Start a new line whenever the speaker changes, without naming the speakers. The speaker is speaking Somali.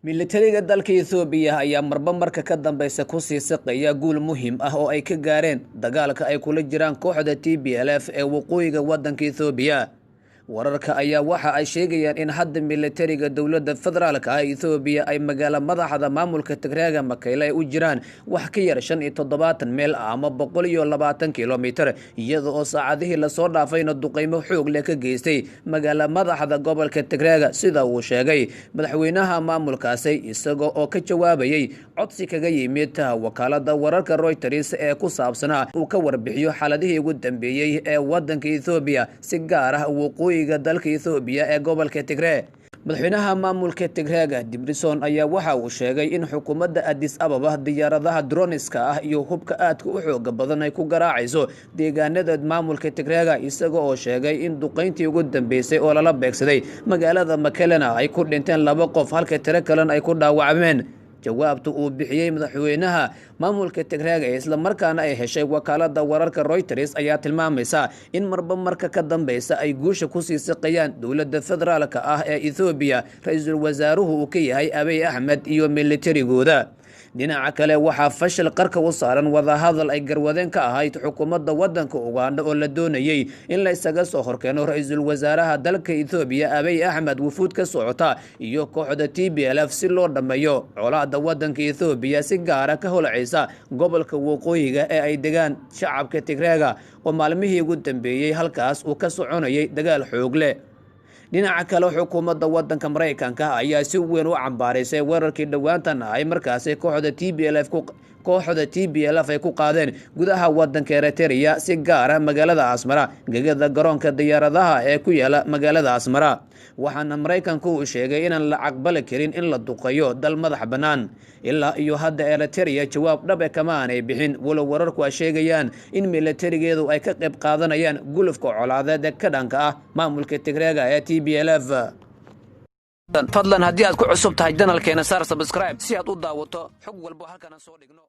militariga dalka Itoobiya ayaa marba marka ka dambaysa ku sii saqaya guul muhiim ah oo ay ka gaareen dagaalka ay kula jiraan kooxda TPLF ee waqooyiga wadanka Itoobiya. wararka ayaa waxa ay sheegayaan in hadda militariga dowladda federaalka ah Itoobiya ay magaala madaxda maamulka Tigreega Mekelle ay u jiraan wax ka yar 75 meel ama 120 kilomitir iyadoo oo saacadihii la soo dhaafayna duqeymo xoog leh ka geystay magaala madaxda gobolka Tigreega sida uu sheegay madaxweynaha maamulkaasi isagoo oo ka jawaabayay codsi kaga yimid wakaalada wararka Reuters ee ku saabsanaa uu ka warbixiyo xaaladihii ugu dambeeyay ee wadanka Itoobiya si gaar ah waqooyiga dalka Itoobiya ee gobolka Tigreeg. madaxweynaha maamulka Tigreega Debretsion ayaa waxa uu sheegay in xukuumadda Addis Ababa diyaaradaha droniska ah iyo hubka aadka u xoog badan ay ku garaacayso deegaanada maamulka Tigreega isagoo oo sheegay in duqeyntii ugu dambeysay oo lala beegsaday magaalada Mekelle ay ku dhinteen 2 qof halka tiro kalena ay ku dhaawacmeen. jawaabtu uu bixiyay madaxweynaha maamulka Tigreega isla markaana ay heshay wakaalada wararka Reuters ayaa tilmaamaysa in marba marka ka dambaysa ay guusha ku sii saqayaan dowladda federaalka ah ee Itoobiya ra'iisul wasaaruhu uu ka yahay Abiy Ahmed iyo militarigooda. dhinaca kale waxaa fashil qarka u saaran wadahadal ay garwadeen ka ahayd xukuumadda wadanka Uganda oo la doonayay in la isaga soo horkeeno ra'iisul wasaaraha dalka Itoobiya Abiy Ahmed wufuud ka socota iyo kooxda TPLF si loo dhameeyo colaadda wadanka Itoobiya si gaar ah ka holcaysa gobolka waqooyiga ee ay degaan shacabka Tigreega oo maalmihii ugu dambeeyay halkaas uu ka soconayay dagaal xoog leh. dhinaca kale xukuumadda wadanka Mareykanka ayaa si weyn u cambaaraysay weerarkii dhawaantan ay markaas kooxda TPLF ay ku qaadeen gudaha wadanka Eritrea si gaar ah magaalada Asmara gegada garoonka diyaaradaha ee ku yaala magaalada Asmara. waxaana Mareykanku uu sheegay inaan la aqbali karin in la duqeeyo dal madax banaan ilaa iyo hadda Eritrea jawaab dhab ah kama aanay bixin walow wararku ay sheegayaan in militarigeedu ay ka qayb qaadanayaan gulufka colaadeed ka dhanka ah maamulka Tigreega ee TPLF. fadlan haddii aad ku cusub tahay channelkeena saar subscribe si aad u daawato xog walba halkan soo dhigno.